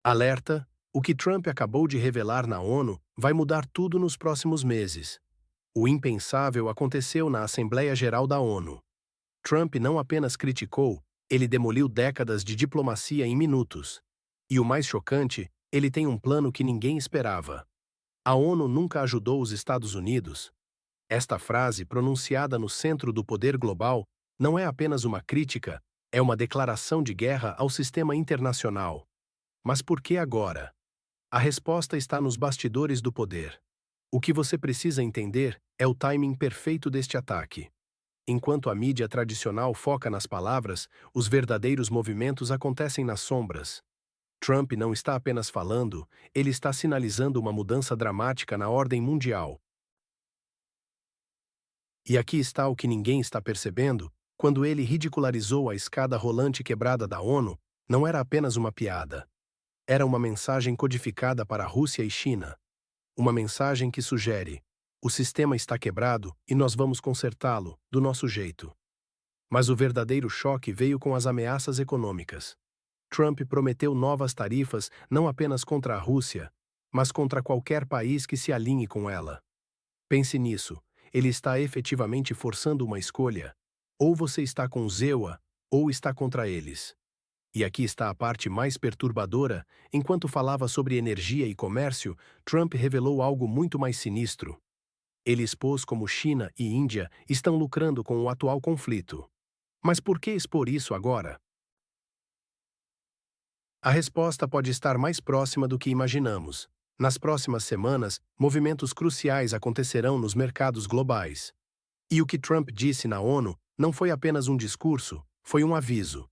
Alerta: o que Trump acabou de revelar na ONU vai mudar tudo nos próximos meses. O impensável aconteceu na Assembleia Geral da ONU. Trump não apenas criticou, ele demoliu décadas de diplomacia em minutos. E o mais chocante, ele tem um plano que ninguém esperava. A ONU nunca ajudou os Estados Unidos. Esta frase, pronunciada no centro do poder global, não é apenas uma crítica, é uma declaração de guerra ao sistema internacional. Mas por que agora? A resposta está nos bastidores do poder. O que você precisa entender é o timing perfeito deste ataque. Enquanto a mídia tradicional foca nas palavras, os verdadeiros movimentos acontecem nas sombras. Trump não está apenas falando, ele está sinalizando uma mudança dramática na ordem mundial. E aqui está o que ninguém está percebendo: quando ele ridicularizou a escada rolante quebrada da ONU, não era apenas uma piada. Era uma mensagem codificada para a Rússia e China. Uma mensagem que sugere: o sistema está quebrado e nós vamos consertá-lo, do nosso jeito. Mas o verdadeiro choque veio com as ameaças econômicas. Trump prometeu novas tarifas não apenas contra a Rússia, mas contra qualquer país que se alinhe com ela. Pense nisso, ele está efetivamente forçando uma escolha. Ou você está com Zewa, ou está contra eles. E aqui está a parte mais perturbadora: enquanto falava sobre energia e comércio, Trump revelou algo muito mais sinistro. Ele expôs como China e Índia estão lucrando com o atual conflito. Mas por que expor isso agora? A resposta pode estar mais próxima do que imaginamos. Nas próximas semanas, movimentos cruciais acontecerão nos mercados globais. E o que Trump disse na ONU não foi apenas um discurso, foi um aviso.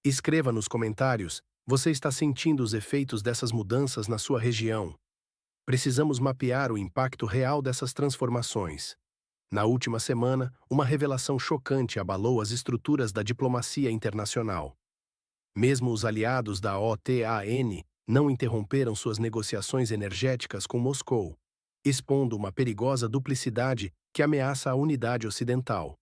Escreva nos comentários: você está sentindo os efeitos dessas mudanças na sua região? Precisamos mapear o impacto real dessas transformações. Na última semana, uma revelação chocante abalou as estruturas da diplomacia internacional. Mesmo os aliados da OTAN não interromperam suas negociações energéticas com Moscou, expondo uma perigosa duplicidade que ameaça a unidade ocidental.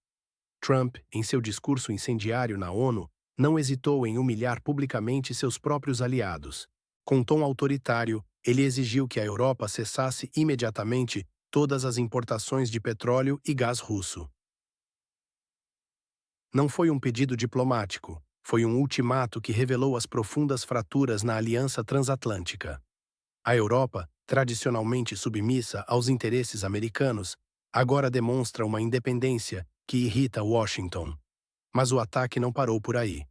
Trump, em seu discurso incendiário na ONU, não hesitou em humilhar publicamente seus próprios aliados. Com tom autoritário, ele exigiu que a Europa cessasse imediatamente todas as importações de petróleo e gás russo. Não foi um pedido diplomático, foi um ultimato que revelou as profundas fraturas na aliança transatlântica. A Europa, tradicionalmente submissa aos interesses americanos, agora demonstra uma independência que irrita Washington. Mas o ataque não parou por aí.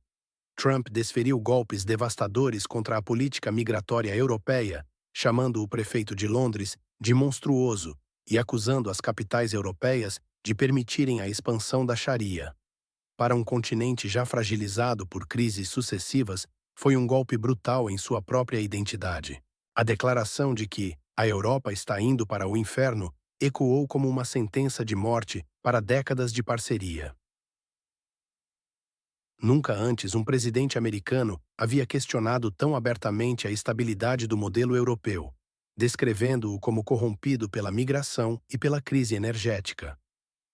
Trump desferiu golpes devastadores contra a política migratória europeia, chamando o prefeito de Londres de monstruoso e acusando as capitais europeias de permitirem a expansão da Sharia. Para um continente já fragilizado por crises sucessivas, foi um golpe brutal em sua própria identidade. A declaração de que a Europa está indo para o inferno ecoou como uma sentença de morte para décadas de parceria. Nunca antes um presidente americano havia questionado tão abertamente a estabilidade do modelo europeu, descrevendo-o como corrompido pela migração e pela crise energética.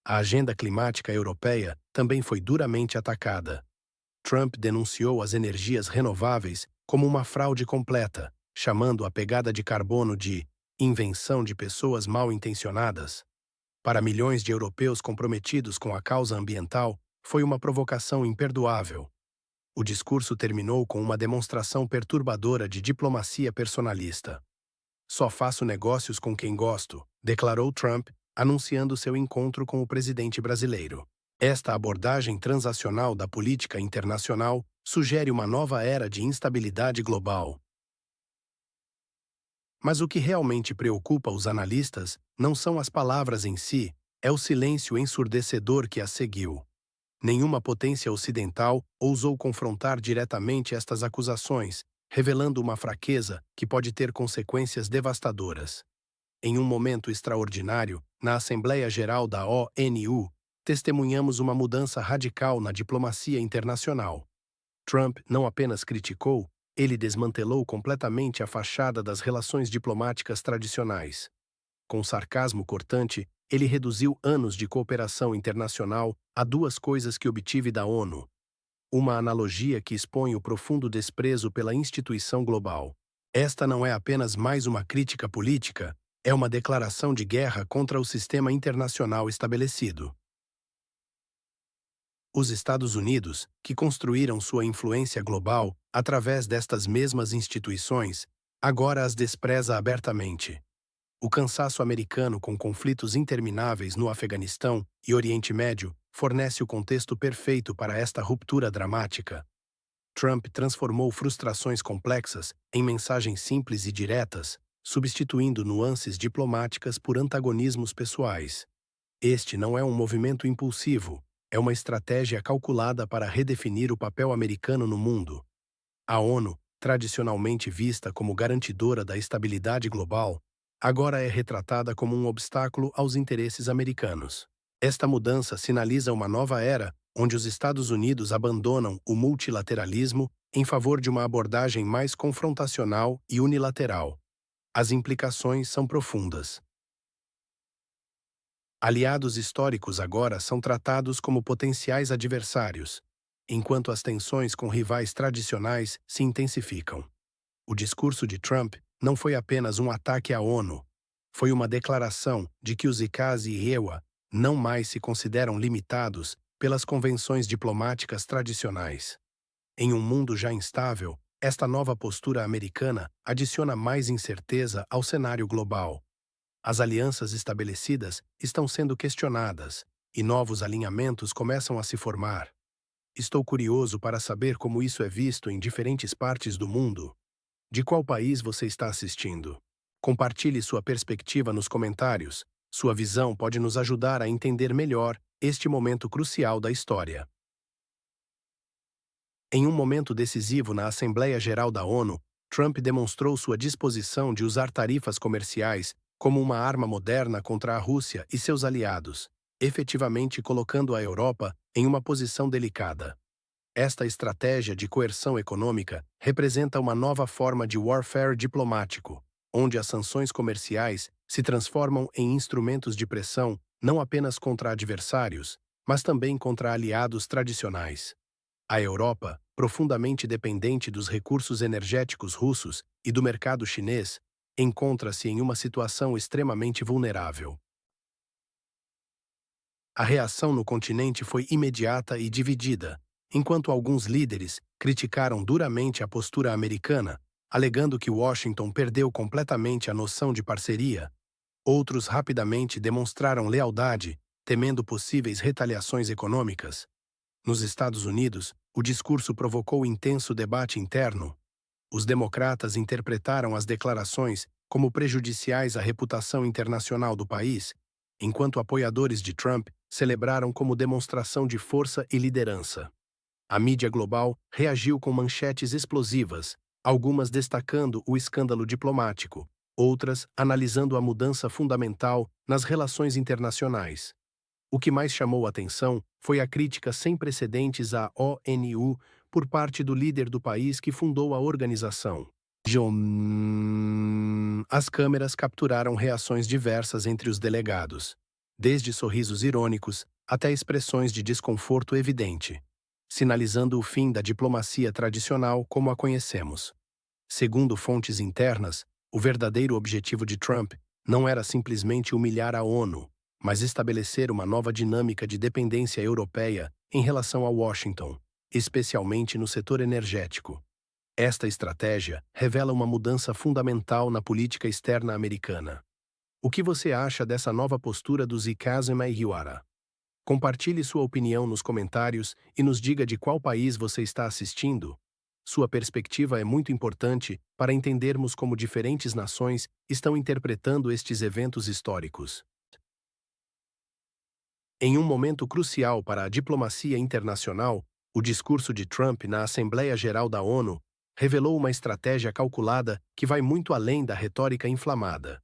A agenda climática europeia também foi duramente atacada. Trump denunciou as energias renováveis como uma fraude completa, chamando a pegada de carbono de invenção de pessoas mal intencionadas. Para milhões de europeus comprometidos com a causa ambiental, foi uma provocação imperdoável. O discurso terminou com uma demonstração perturbadora de diplomacia personalista. Só faço negócios com quem gosto, declarou Trump, anunciando seu encontro com o presidente brasileiro. Esta abordagem transacional da política internacional sugere uma nova era de instabilidade global. Mas o que realmente preocupa os analistas não são as palavras em si, é o silêncio ensurdecedor que as seguiu. Nenhuma potência ocidental ousou confrontar diretamente estas acusações, revelando uma fraqueza que pode ter consequências devastadoras. Em um momento extraordinário, na Assembleia Geral da ONU, testemunhamos uma mudança radical na diplomacia internacional. Trump não apenas criticou, ele desmantelou completamente a fachada das relações diplomáticas tradicionais. Com sarcasmo cortante, ele reduziu anos de cooperação internacional a duas coisas que obtive da ONU. Uma analogia que expõe o profundo desprezo pela instituição global. Esta não é apenas mais uma crítica política, é uma declaração de guerra contra o sistema internacional estabelecido. Os Estados Unidos, que construíram sua influência global através destas mesmas instituições, agora as despreza abertamente. O cansaço americano com conflitos intermináveis no Afeganistão e Oriente Médio fornece o contexto perfeito para esta ruptura dramática. Trump transformou frustrações complexas em mensagens simples e diretas, substituindo nuances diplomáticas por antagonismos pessoais. Este não é um movimento impulsivo, é uma estratégia calculada para redefinir o papel americano no mundo. A ONU, tradicionalmente vista como garantidora da estabilidade global, agora é retratada como um obstáculo aos interesses americanos. Esta mudança sinaliza uma nova era, onde os Estados Unidos abandonam o multilateralismo em favor de uma abordagem mais confrontacional e unilateral. As implicações são profundas. Aliados históricos agora são tratados como potenciais adversários, enquanto as tensões com rivais tradicionais se intensificam. O discurso de Trump não foi apenas um ataque à ONU, foi uma declaração de que os ICAs e EUA não mais se consideram limitados pelas convenções diplomáticas tradicionais. Em um mundo já instável, esta nova postura americana adiciona mais incerteza ao cenário global. As alianças estabelecidas estão sendo questionadas e novos alinhamentos começam a se formar. Estou curioso para saber como isso é visto em diferentes partes do mundo. De qual país você está assistindo? Compartilhe sua perspectiva nos comentários. Sua visão pode nos ajudar a entender melhor este momento crucial da história. Em um momento decisivo na Assembleia Geral da ONU, Trump demonstrou sua disposição de usar tarifas comerciais como uma arma moderna contra a Rússia e seus aliados, efetivamente colocando a Europa em uma posição delicada. Esta estratégia de coerção econômica representa uma nova forma de warfare diplomático, onde as sanções comerciais se transformam em instrumentos de pressão não apenas contra adversários, mas também contra aliados tradicionais. A Europa, profundamente dependente dos recursos energéticos russos e do mercado chinês, encontra-se em uma situação extremamente vulnerável. A reação no continente foi imediata e dividida, enquanto alguns líderes criticaram duramente a postura americana, alegando que Washington perdeu completamente a noção de parceria. Outros rapidamente demonstraram lealdade, temendo possíveis retaliações econômicas. Nos Estados Unidos, o discurso provocou intenso debate interno. Os democratas interpretaram as declarações como prejudiciais à reputação internacional do país, enquanto apoiadores de Trump celebraram como demonstração de força e liderança. A mídia global reagiu com manchetes explosivas, algumas destacando o escândalo diplomático, outras analisando a mudança fundamental nas relações internacionais. O que mais chamou a atenção foi a crítica sem precedentes à ONU por parte do líder do país que fundou a organização. As câmeras capturaram reações diversas entre os delegados, desde sorrisos irônicos até expressões de desconforto evidente, sinalizando o fim da diplomacia tradicional como a conhecemos. Segundo fontes internas, o verdadeiro objetivo de Trump não era simplesmente humilhar a ONU, mas estabelecer uma nova dinâmica de dependência europeia em relação a Washington, especialmente no setor energético. Esta estratégia revela uma mudança fundamental na política externa americana. O que você acha dessa nova postura do Zikazem Ihiwara? Compartilhe sua opinião nos comentários e nos diga de qual país você está assistindo. Sua perspectiva é muito importante para entendermos como diferentes nações estão interpretando estes eventos históricos. Em um momento crucial para a diplomacia internacional, o discurso de Trump na Assembleia Geral da ONU revelou uma estratégia calculada que vai muito além da retórica inflamada.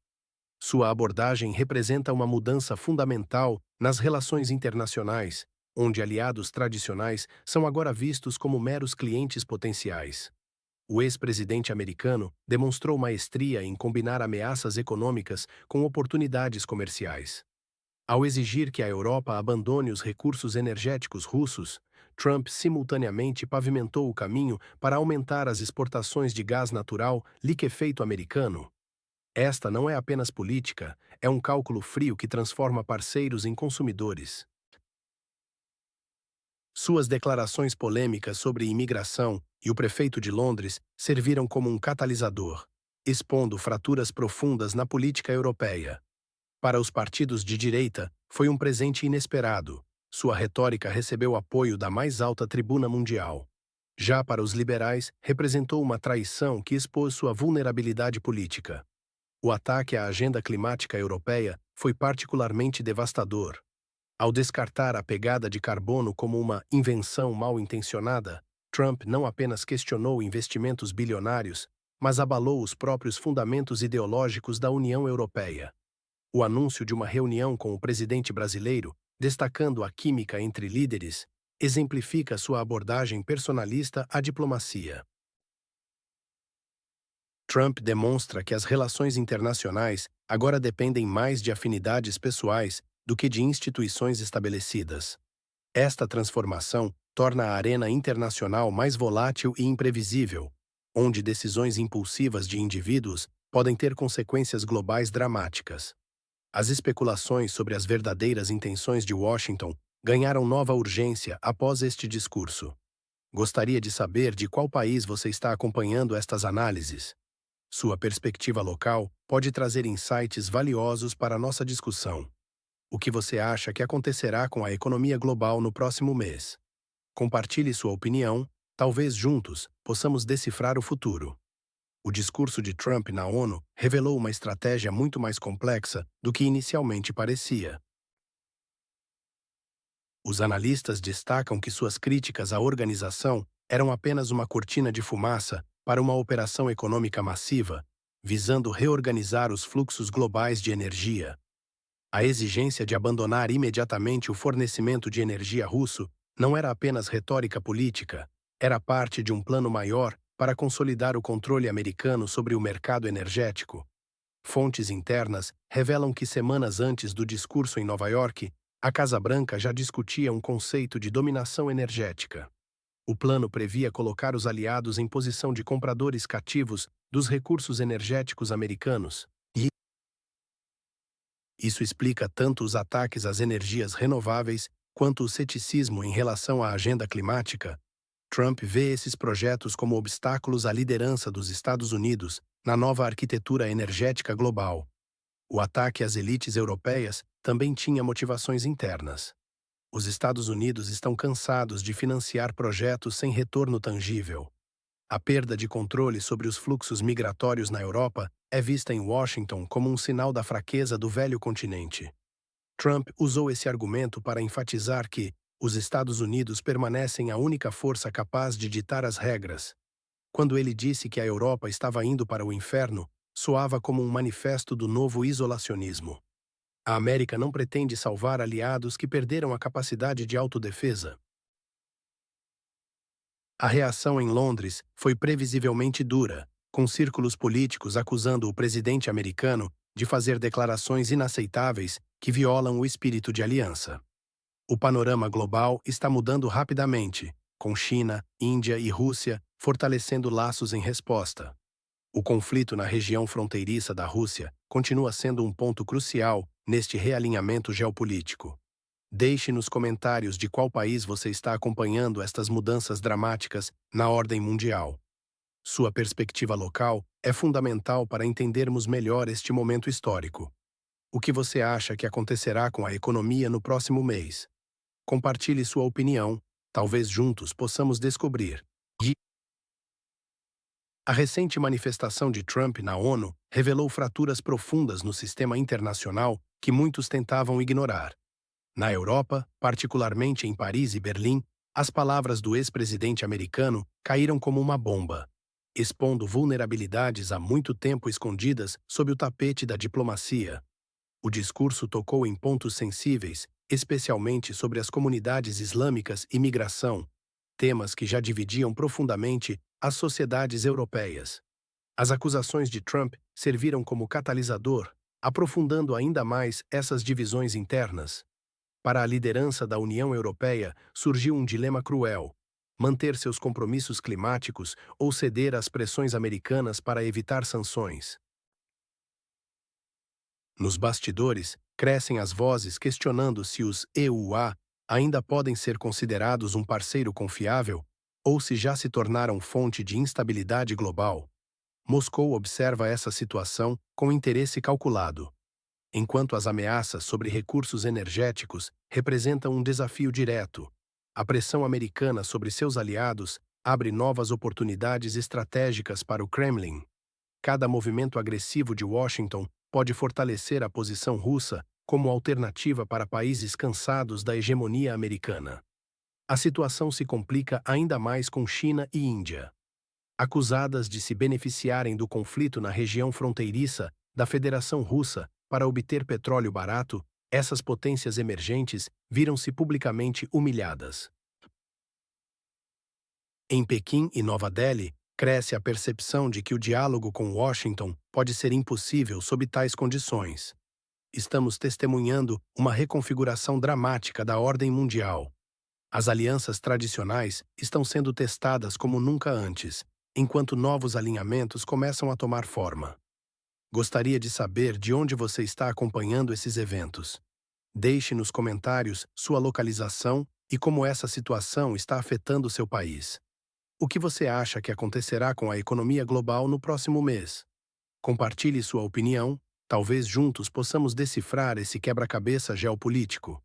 Sua abordagem representa uma mudança fundamental nas relações internacionais, onde aliados tradicionais são agora vistos como meros clientes potenciais. O ex-presidente americano demonstrou maestria em combinar ameaças econômicas com oportunidades comerciais. Ao exigir que a Europa abandone os recursos energéticos russos, Trump simultaneamente pavimentou o caminho para aumentar as exportações de gás natural liquefeito americano. Esta não é apenas política, é um cálculo frio que transforma parceiros em consumidores. Suas declarações polêmicas sobre imigração e o prefeito de Londres serviram como um catalisador, expondo fraturas profundas na política europeia. Para os partidos de direita, foi um presente inesperado. Sua retórica recebeu apoio da mais alta tribuna mundial. Já para os liberais, representou uma traição que expôs sua vulnerabilidade política. O ataque à agenda climática europeia foi particularmente devastador. Ao descartar a pegada de carbono como uma invenção mal intencionada, Trump não apenas questionou investimentos bilionários, mas abalou os próprios fundamentos ideológicos da União Europeia. O anúncio de uma reunião com o presidente brasileiro, destacando a química entre líderes, exemplifica sua abordagem personalista à diplomacia. Trump demonstra que as relações internacionais agora dependem mais de afinidades pessoais do que de instituições estabelecidas. Esta transformação torna a arena internacional mais volátil e imprevisível, onde decisões impulsivas de indivíduos podem ter consequências globais dramáticas. As especulações sobre as verdadeiras intenções de Washington ganharam nova urgência após este discurso. Gostaria de saber de qual país você está acompanhando estas análises. Sua perspectiva local pode trazer insights valiosos para a nossa discussão. O que você acha que acontecerá com a economia global no próximo mês? Compartilhe sua opinião, talvez juntos possamos decifrar o futuro. O discurso de Trump na ONU revelou uma estratégia muito mais complexa do que inicialmente parecia. Os analistas destacam que suas críticas à organização eram apenas uma cortina de fumaça para uma operação econômica massiva, visando reorganizar os fluxos globais de energia. A exigência de abandonar imediatamente o fornecimento de energia russo não era apenas retórica política, era parte de um plano maior para consolidar o controle americano sobre o mercado energético. Fontes internas revelam que semanas antes do discurso em Nova York, a Casa Branca já discutia um conceito de dominação energética. O plano previa colocar os aliados em posição de compradores cativos dos recursos energéticos americanos. E isso explica tanto os ataques às energias renováveis quanto o ceticismo em relação à agenda climática. Trump vê esses projetos como obstáculos à liderança dos Estados Unidos na nova arquitetura energética global. O ataque às elites europeias também tinha motivações internas. Os Estados Unidos estão cansados de financiar projetos sem retorno tangível. A perda de controle sobre os fluxos migratórios na Europa é vista em Washington como um sinal da fraqueza do velho continente. Trump usou esse argumento para enfatizar que os Estados Unidos permanecem a única força capaz de ditar as regras. Quando ele disse que a Europa estava indo para o inferno, soava como um manifesto do novo isolacionismo. A América não pretende salvar aliados que perderam a capacidade de autodefesa. A reação em Londres foi previsivelmente dura, com círculos políticos acusando o presidente americano de fazer declarações inaceitáveis que violam o espírito de aliança. O panorama global está mudando rapidamente, com China, Índia e Rússia fortalecendo laços em resposta. O conflito na região fronteiriça da Rússia continua sendo um ponto crucial neste realinhamento geopolítico. Deixe nos comentários de qual país você está acompanhando estas mudanças dramáticas na ordem mundial. Sua perspectiva local é fundamental para entendermos melhor este momento histórico. O que você acha que acontecerá com a economia no próximo mês? Compartilhe sua opinião, talvez juntos possamos descobrir. A recente manifestação de Trump na ONU revelou fraturas profundas no sistema internacional que muitos tentavam ignorar. Na Europa, particularmente em Paris e Berlim, as palavras do ex-presidente americano caíram como uma bomba, expondo vulnerabilidades há muito tempo escondidas sob o tapete da diplomacia. O discurso tocou em pontos sensíveis, especialmente sobre as comunidades islâmicas e migração, temas que já dividiam profundamente as sociedades europeias. As acusações de Trump serviram como catalisador, aprofundando ainda mais essas divisões internas. Para a liderança da União Europeia, surgiu um dilema cruel: manter seus compromissos climáticos ou ceder às pressões americanas para evitar sanções. Nos bastidores, crescem as vozes questionando se os EUA ainda podem ser considerados um parceiro confiável ou se já se tornaram fonte de instabilidade global. Moscou observa essa situação com interesse calculado. Enquanto as ameaças sobre recursos energéticos representam um desafio direto, a pressão americana sobre seus aliados abre novas oportunidades estratégicas para o Kremlin. Cada movimento agressivo de Washington pode fortalecer a posição russa como alternativa para países cansados da hegemonia americana. A situação se complica ainda mais com China e Índia. Acusadas de se beneficiarem do conflito na região fronteiriça da Federação Russa para obter petróleo barato, essas potências emergentes viram-se publicamente humilhadas. Em Pequim e Nova Delhi, cresce a percepção de que o diálogo com Washington pode ser impossível sob tais condições. Estamos testemunhando uma reconfiguração dramática da ordem mundial. As alianças tradicionais estão sendo testadas como nunca antes, enquanto novos alinhamentos começam a tomar forma. Gostaria de saber de onde você está acompanhando esses eventos. Deixe nos comentários sua localização e como essa situação está afetando seu país. O que você acha que acontecerá com a economia global no próximo mês? Compartilhe sua opinião, talvez juntos possamos decifrar esse quebra-cabeça geopolítico.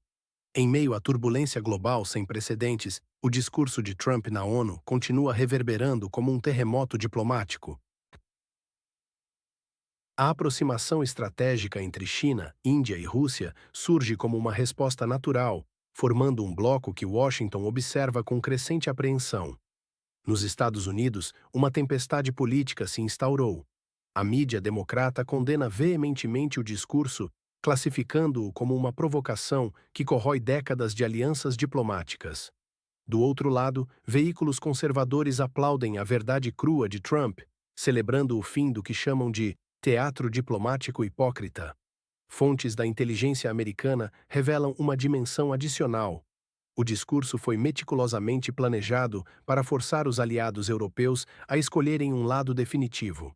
Em meio à turbulência global sem precedentes, o discurso de Trump na ONU continua reverberando como um terremoto diplomático. A aproximação estratégica entre China, Índia e Rússia surge como uma resposta natural, formando um bloco que Washington observa com crescente apreensão. Nos Estados Unidos, uma tempestade política se instaurou. A mídia democrata condena veementemente o discurso, classificando-o como uma provocação que corrói décadas de alianças diplomáticas. Do outro lado, veículos conservadores aplaudem a verdade crua de Trump, celebrando o fim do que chamam de teatro diplomático hipócrita. Fontes da inteligência americana revelam uma dimensão adicional. O discurso foi meticulosamente planejado para forçar os aliados europeus a escolherem um lado definitivo.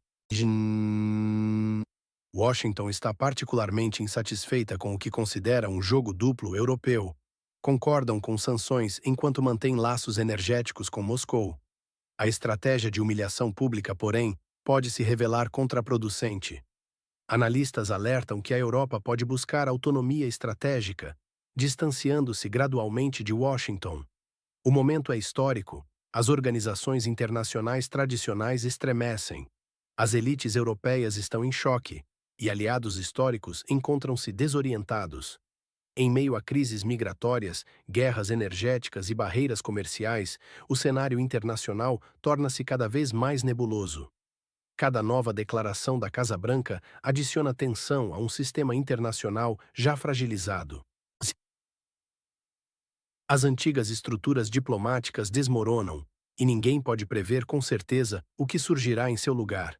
Washington está particularmente insatisfeita com o que considera um jogo duplo europeu. Concordam com sanções enquanto mantém laços energéticos com Moscou. A estratégia de humilhação pública, porém, pode se revelar contraproducente. Analistas alertam que a Europa pode buscar autonomia estratégica, distanciando-se gradualmente de Washington. O momento é histórico. As organizações internacionais tradicionais estremecem. As elites europeias estão em choque, e aliados históricos encontram-se desorientados. Em meio a crises migratórias, guerras energéticas e barreiras comerciais, o cenário internacional torna-se cada vez mais nebuloso. Cada nova declaração da Casa Branca adiciona tensão a um sistema internacional já fragilizado. As antigas estruturas diplomáticas desmoronam, e ninguém pode prever com certeza o que surgirá em seu lugar.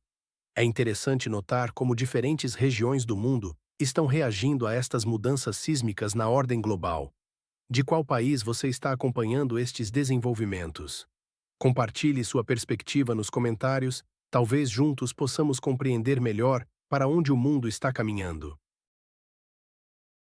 É interessante notar como diferentes regiões do mundo estão reagindo a estas mudanças sísmicas na ordem global. De qual país você está acompanhando estes desenvolvimentos? Compartilhe sua perspectiva nos comentários, talvez juntos possamos compreender melhor para onde o mundo está caminhando.